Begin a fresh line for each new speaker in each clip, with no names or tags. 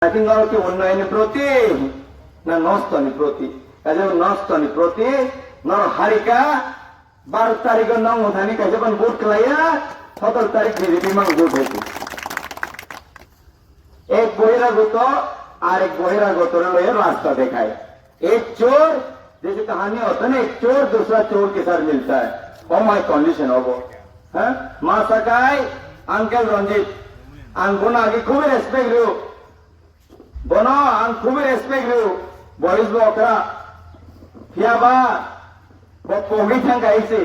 জাতিগত কি উন্নয়নের প্রতি না নষ্টনি প্রতি কাজে নষ্টনি প্রতি নর হারিকা 12 তারিখ নং হথানি কাজে বান ভোট খেলাইয়া 17 তারিখ বিজেপি মান ভোট হয়েছে এক বহিরাগত আর এক বহিরাগত লয়ে रास्ता देखाए एक चोर जैसे कहानी होता है ना एक चोर दूसरा चोर के साथ मिलता है और माय कंडीशन होगो हाँ मां सकाय अंकल रंजीत अंकुन आगे खूब रेस्पेक्ट लो बोनो अंक खूब रेस्पेक्ट लो बॉयज बोकरा फियाबा वो पोगी थंग ऐसे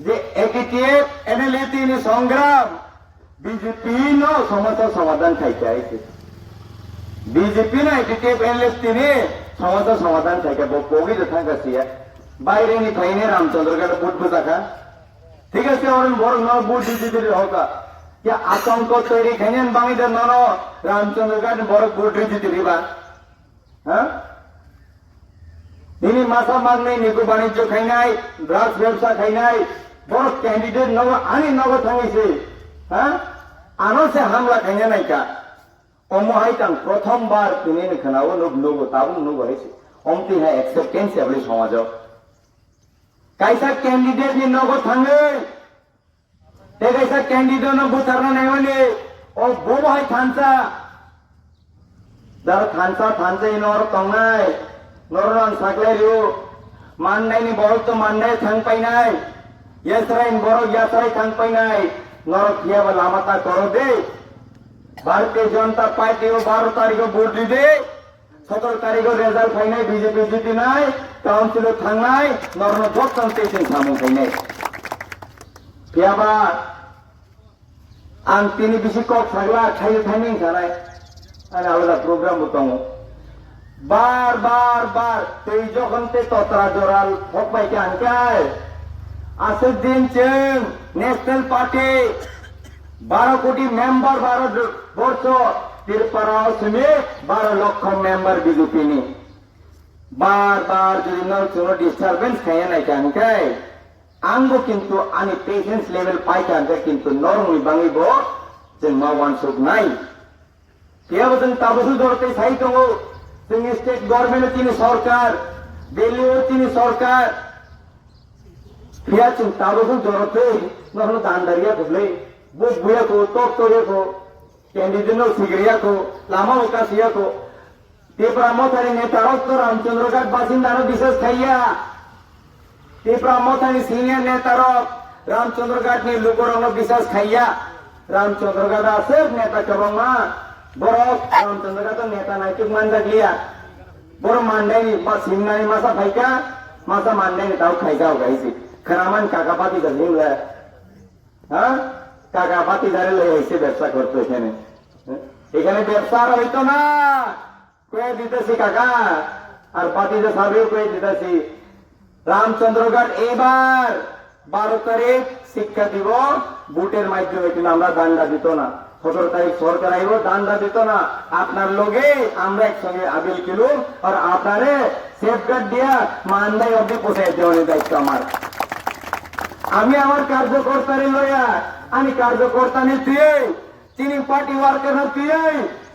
जे एकीटीएफ एनएलएटी ने संग्राम बीजेपी नो समस्या समाधान खाइते ऐसे बीजेपी ना एकीटीएफ एनएलएटी ने समस्या समाधान खाइते वो पोगी तो थंग ऐसे বাইরে নি খাইনে রামচন্দ্রগড় বুট বুঝাকা ঠিক আছে ওরন বড় ন বুট দিতে হোকা যে আতঙ্ক তৈরি খাইনেন বাঙিদের নন রামচন্দ্রগড় বড় বুট দিতে দিবা হ্যাঁ তিনি মাসা মাগনে নিকো বাণিজ্য খাইনাই ড্রাগস ব্যবসা খাইনাই বড় ক্যান্ডিডেট নব আনি নব থাঙ্গিছে হ্যাঁ আনসে হামলা খাইনে নাইকা অমহাইতাম প্রথমবার তিনি খানাও নব নব তাবু নব হইছে অমতি হ্যাঁ অ্যাকসেপ্টেন্স এবলি সমাজ कैसा कैंडिडेट ने नगो थांगे ते कैसा कैंडिडेट न बुथरना नहीं वाले और वो भाई थांसा दर थांसा इनोर तंगनाय नोरन सागले रियो मान नहीं नि बोरो तो मान नहीं थांग पाइनाय यसरा इन बोरो यसरा थांग पाइनाय नोर किया वाला मता करो दे भारतीय जनता पार्टी को 12 तारीख को वोट दी दे 17 तारीख को रिजल्ट फाइनाल बीजेपी जीती नाय काउंसिल थांगनाय नरन भोट कन्टेस्टेशन सामु फाइनाल फियाबा आं तिनि बिसि कक सागला खाइ थाइनिं जानाय आरो आलादा प्रग्राम बतंग बार तै जखनते तत्रा जराल फकबाय कानकाय आसे दिन जों नेशनल पार्टी 12 कोटी मेंबर 12 वर्ष त्रिपुरा समेत 12 लक्ष मेंबर बीजेपी नि बार যদি কোনো ডিস্টারবেন্স খায় নাই কানকাই আঙ্গো কিন্তু আনি পেশেন্স লেভেল পাই কানকা কিন্তু নরমই বাঙিব जों मावान सुख নাই কেউ जों তাবসু ধরতে চাই দङ जों स्टेट गभर्नमेन्ट তিনি সরকার দিল্লিও তিনি সরকার ফিয়া जों তাবসু ধরতে নরন দান্দারিয়া বলে বুক বুয়া কো টক তোরে কো ক্যান্ডিডেট সিগরিয়া কো লামা ওকাসিয়া কো त्रिपुरा मोथानी नेतारों तो रामचंद्रगढ़ बासिंदानो विशेष खाइया त्रिपुरा मोथानी सीनियर नेतारों रामचंद्रगढ़ ने लोगों विशेष खाइया रामचंद्रगढ़ आसे नेता कबंगा बरो रामचंद्रगढ़ तो नेता नाइटिक मान लिया बरो मानने नहीं बस हिमना नहीं मासा भाईका मासा मानने नहीं ताऊ खाई जाओ गाइसी खरामान काकापाती जमीन ले हाँ काकापाती जारे ले ऐसे व्यवसाय करते हैं এখানে ব্যবসা হইতো না কয়ে দিতেছি কাকা আর পাতিতে সাবেও কয়ে দিতেছি রামচন্দ্রগড় এবার 12 তারিখ শিক্ষা দিব বুটের মাধ্যমে কিন্তু আমরা দান্ডা দিত না 17 তারিখ সরকার আইব দান্ডা দিত না আপনার লগে আমরা একসঙ্গে আবিল কিলো আর আপনারে সেফগার্ড দিয়া মানদাই অবধি পৌঁছাই দেওয়ার দায়িত্ব আমার আমি আমার কার্যকর্তারে লইয়া আমি কার্যকর্তা নিতে তিনি পার্টি ওয়ার্কার নিতে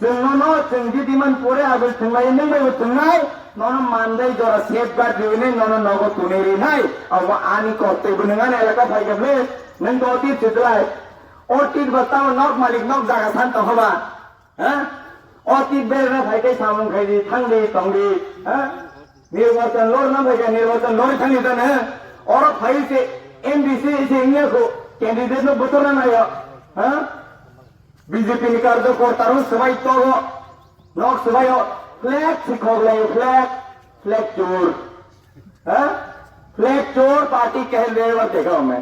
जोंनो जोंदि दिमान परे आगोल थंगाय नों बाय थंगाय ननो मानदाय जरा सेफगार्ड दिने ननो नगो तुनेरि नाय अब आनी करते बुनगा ने एलाका फाइगबले नों गति छितलाय अटिट बताव नक मालिक नक जागा शान्त हबा ह अटिट बेरना फाइकै सामुं खाइदि थांदि तंदि ह निर्वाचन लड़ ना भाइका निर्वाचन लड़ थांदि दन और फाइसे एमडीसी से इन्याको कैंडिडेट न बतरा नाय ह बीजेपी नि कार्यकर्ताहरू सबै तो नक सबै फ्लैग सिखोगले फ्लैग चोर हाँ फ्लैग चोर पार्टी कह रहे देखा हूं मैं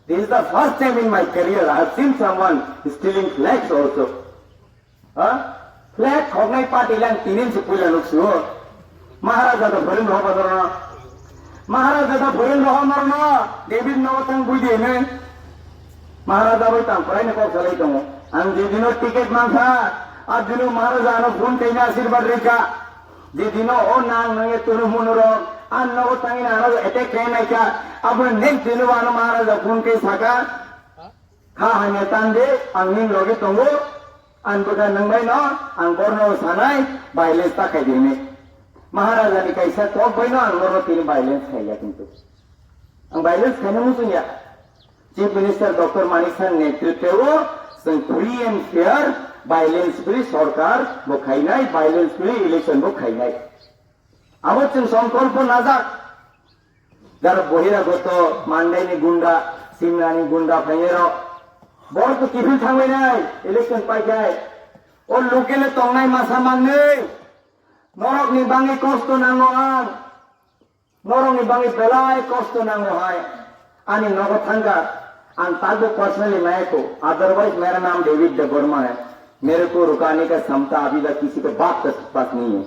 this is the first time in my career I have seen someone stealing flags also हाँ फ्लैग खोगनाय पार्टी लान तीन से पुला नुक्सु महाराजा तो भरिन रह बदरना महाराजा तो भरिन रह मरना डेभिड नवतंग बुझिने महाराजा बै तां फरायनो को चलै दङ आं जेदिनो टिकेट मांगा आज दिनो महाराजानो फोन कइना आशीर्वाद रेखा जेदिनो ओ नांग नगे तुनु मुनुरो आन नगो तांगिना आनो अटैक कइ नाइका अब नेक्स्ट दिनो आनो महाराजा फोन कइ साका खा हाने तांदे आंनि लगे तंगो an bukan nangbai no ang borno sanai violence ta kai dini Maharaja ni kaisa tok bai no ang borno tin violence kai ya kintu ang violence kai namu sunya Chief Minister Dr. Maniksan नेतृत्व जों free and fair violence free सरकार बो खाइनाय violence free election बो खाइनाय आबो जों संकल्प नाजाक যারা বহিরাগত মান্ডাইনি গুন্ডা সিমরানি গুন্ডা ফাইয়ের বড় তো কিফিল থাকবে নাই ইলেকশন পাই যায় ওর লোকেলে তংনাই মাসা মাংনে নরক নি বাঙে কষ্ট নাঙ্গো আন নরক নি বাঙে বেলায় কষ্ট नांगो है आनी नगद थांगा आन ताको पर्सनली मैं को अदरवाइज मेरा नाम डेविड द वर्मा है मेरे को रुकाने का क्षमता अभी तक किसी के बाप के पास नहीं है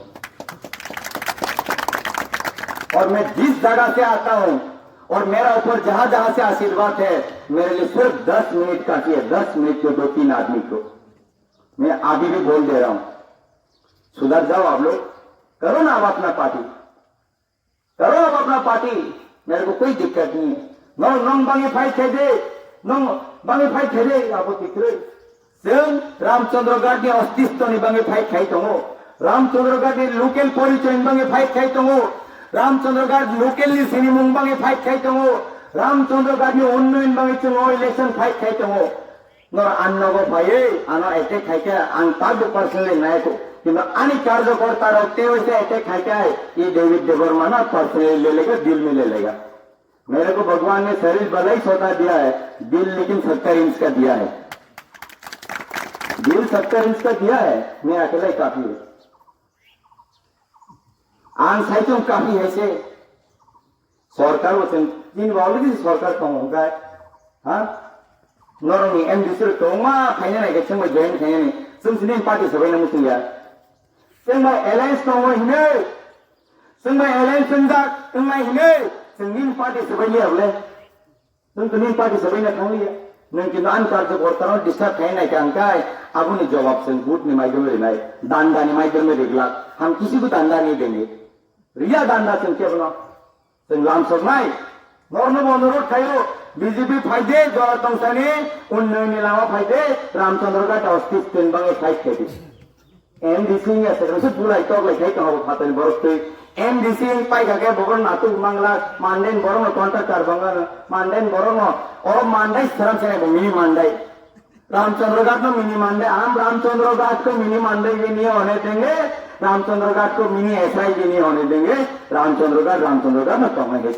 और मैं जिस जगह से आता हूं और मेरा ऊपर जहां जहां से आशीर्वाद है मेरे लिए सिर्फ 10 मिनट काफी है 10 मिनट को 2-3 आदमी को मैं अभी भी बोल दे रहा हूं सुधर जाओ आप लोग करो ना आप अपना पार्टी करो आप अपना पार्टी मेरे को कोई दिक्कत नहीं है नंग बांगे फाइट खेदे नंग बांगे फाइट खेदे आप दिक्कत जों रामचंद्र गार्ड अस्तित्व नि बांगे फाइट खाई दङ रामचंद्र गार्ड लोकल परिचय बांगे फाइट खाई दङ रामचंद्र गार्ड लोकल नि सिनिमुं बांगे फाइट खाई दङ रामचंद्र गार्ड नि उन्नयन बांगे जों इलेक्शन फाइट खाई दङ नर आन्नगो भाई आना एटे खाइके आं तागो पर्सनली नायको किंतु आनी कार्यकर्ता रखते वैसे एटे खाइके ये डेविड देवर्मा ना पर्सनली ले लेगा दिल में ले लेगा मेरे को भगवान ने शरीर भले ही छोटा दिया है दिल लेकिन 70 इंच का दिया है दिल 70 इंच का दिया है मैं अकेला ही काफी हूं आन साइटों काफी है से सरकार वो तीन वाली सरकार कौन होगा हाँ नरमी एमडीसी तो मा खाइने नहीं के चंग जॉइन खाइने नहीं सुन पार्टी सबै न मुसिंग या जों एलायंस तो हिने जों एलायंस संजा जों हिने जोंनि पार्टी सबै ले हबले जों तुनि पार्टी सबै न थांलिया नों कि नान कार्य करतानो डिस्टर्ब खाइने के अंकाय आबुनि जवाब जों गुट नि माइदर में रिनाय दांडा नि माइदर में रिगला हम किसी को दांडा नहीं देंगे रिया दांडा जों के बनो जों लामसर नाय नरनो अनुरोध खायो बीजेपी फायदे जरा तंसानी उन्नयन लामा फायदे रामचंद्र का अस्तित्व बांगे फाइट खेदी एमडीसी या से पूरा तो गई तो फातन बरते एमडीसी पाई के बगन नातु मांगला मांडेन बरन कॉन्ट्रैक्टर बंगन मांडेन बरन और मांडाई शरम से मिनी मांडाई रामचंद्र घाट में मिनी मांडे हम रामचंद्र घाट को मिनी मांडे भी नहीं होने देंगे रामचंद्र घाट को मिनी एसआई भी नहीं होने देंगे रामचंद्र घाट में कम है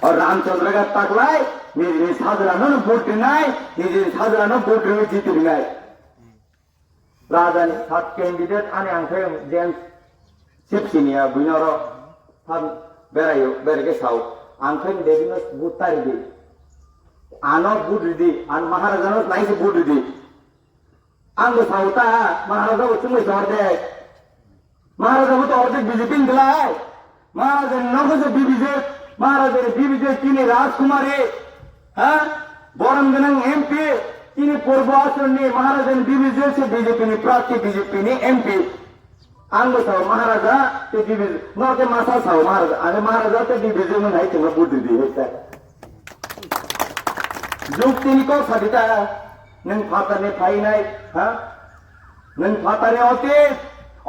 और रामचंद्र का तकलाय निजे साजरानो वोट दिनाय निजे साजरानो वोट रे जीत दिनाय राजानि सात कैंडिडेट आने आंखे जेम्स सिपसिनिया बुइनरो थाम बेरायो बेरगे साव आंखे देबिनो बुतारि दि आनो बुट दि आन महाराजानो नाइसे बुट दि आंगो सावता महाराजा को चुमै सरदे महाराजा को तो अर्धे बीजेपी दिलाय महाराजा नगो से बीबीजे महाराजा बीबीजे तिनी राजकुमारी हाँ बोरमगनंग एमपी तिनी पूर्व आसरनी महाराजा बीबीजे से बीजेपी ने प्राप्ति बीजेपी ने एमपी आंगो साव महाराजा ते बीबीजे नोके मासा साव महाराजा आने महाराजा ते बीबीजे में नहीं तुम्हें बुद्धि दी है जुग तिनी को सदिता नंग फाता ने फाई नहीं हाँ नंग फाता ने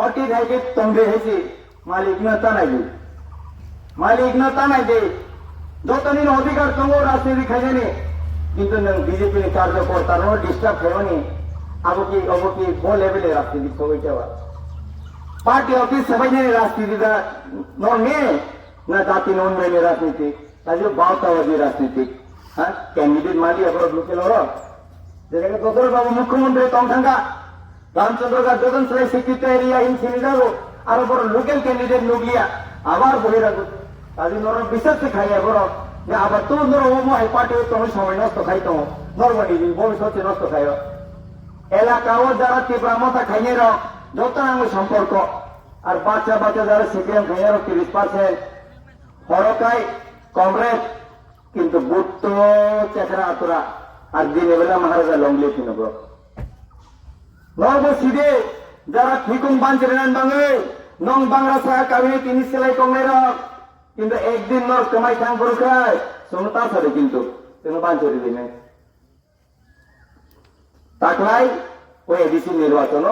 ओटी है कि तंगे है सी मालिक न तनाई मालिक न तानाय दे जो तनी अधिकार तंगो राजनीति खाइने किंतु नंग बीजेपी ने कार्य करता नो डिस्टर्ब हेवनी अब की वो लेवल राजनीति सबै केवा पार्टी ऑफिस सबै ने राजनीति दा नोने न जाति नोन में राजनीति ताजो बावतावादी राजनीति हां कैंडिडेट माली अब लोकल और जेके दोसर बाबू मुख्यमंत्री तंगंगा रामचंद्र का दोदन सलाई सेक्रेटरी या इन सिनिदागो आरो बड़ लोकल कैंडिडेट लोगलिया आबार बहिरागो আজি নর বিশেষ খাইয়া বড় যে আবার তো নর ওমো এই পার্টি তো সময় নষ্ট খাইতো নরমালি ভবিষ্যতে নষ্ট খাইও এলাকাও যারা তীব্রামতা খাইনে র যত নাম সম্পর্ক আর বাচ্চা বাচ্চা যারা সিপিএম খাইয়া র 30% হরকাই কংগ্রেস কিন্তু বুট তো চেকরা আতরা আর দিনে বেলা মহারাজা লংলে কিনব নরব সিদে যারা ঠিকুম বাঞ্চরেন বাঙে নং বাংলা সাহা কাবিনে তিনি সেলাই কংগ্রেস কিন্তু একদিন নর কমাই থাং বরখায় সমতা সারে কিন্তু তেনো বাঞ্চরি দিনে তাকলাই ওই এডিসি নির্বাচন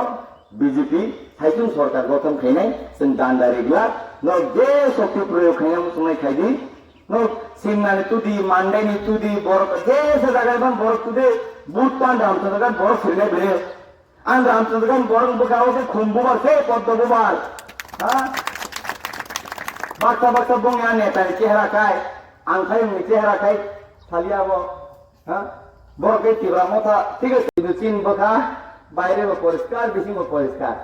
বিজেপি সাইতুন সরকার গঠন খাইনাই जों दान्दा रेगला न जे शक्ति प्रयोग खाइनाम संनाय खाइदि न सिमनानि तुदि मान्दाइनि तुदि बर जे से जागायबान बर तुदि बुट पान रामचन्द्रगान बर फिरनाय बेरे आं रामचन्द्रगान बर बगाव से खुम्बुबार से पद्मबुबार हा बाक्सा बाक्सा बंगा नेतानि चेहरा खाय आं खायनि चेहरा खाय सालियाबो हा बर के तिब्रा मथा ठीक আছে কিন্তু চিন বকা বাইরে পরিষ্কার বেশি পরিষ্কার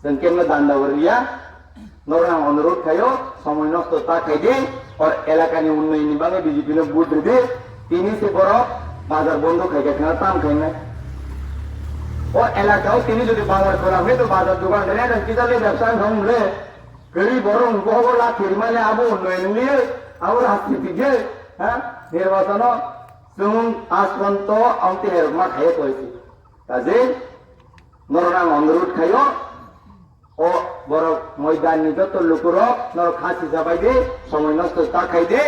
जों केमने दान्दा वरिया नोरा अनुरोध खायो समय नष्ट ता खाइदे और एलाकानि उन्नयननि बागै बीजेपी नो बुट दे तिनी से बड़ बाजार बंद खाइगे खाना ताम खाइने और एलाकाओ तिनी যদি बाजार करा है तो बाजार दुकान रे न किजाले व्यवसा हमले गरीब बड़ उनको ला फिरमाले आबो उन्नयन लिए और राजनीति जे हां निर्वाचन जों आसपन्त अंते हेरमा खाए কইছি কাজে নরনাং অনুরোধ খাইও ও বড় ময়দানি যত লোকর নর খাসি যাবাই দে সময় নষ্ট তা খাই দে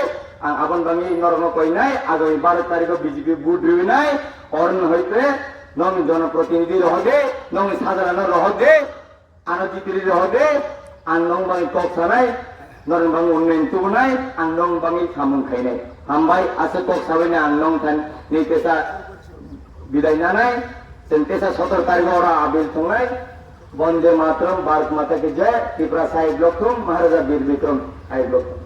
আং আবন বাঙি নরম কই নাই আগামী 12 তারিখ বিজেপি বুট দিবি নাই অরণ হইতে নং জনপ্রতিনিধি রহ দে নং সাধারণ রহ দে আনজিতিরি রহ দে আং নং বাঙি কক সানাই নরম বাঙি উন্নয়ন তুব নাই আং নং বাঙি সামন খাই নাই হামবাই আছে কক সাবাইনে আং নং থান নিতেসা বিদায় না নাই সেন্টেসা 17 তারিখ ওরা আবিল সংলাই वंदे मातरम भारत माता की जय त्रिपुरा साहिब लोकम महाराजा वीर विक्रम साहिब लोकम।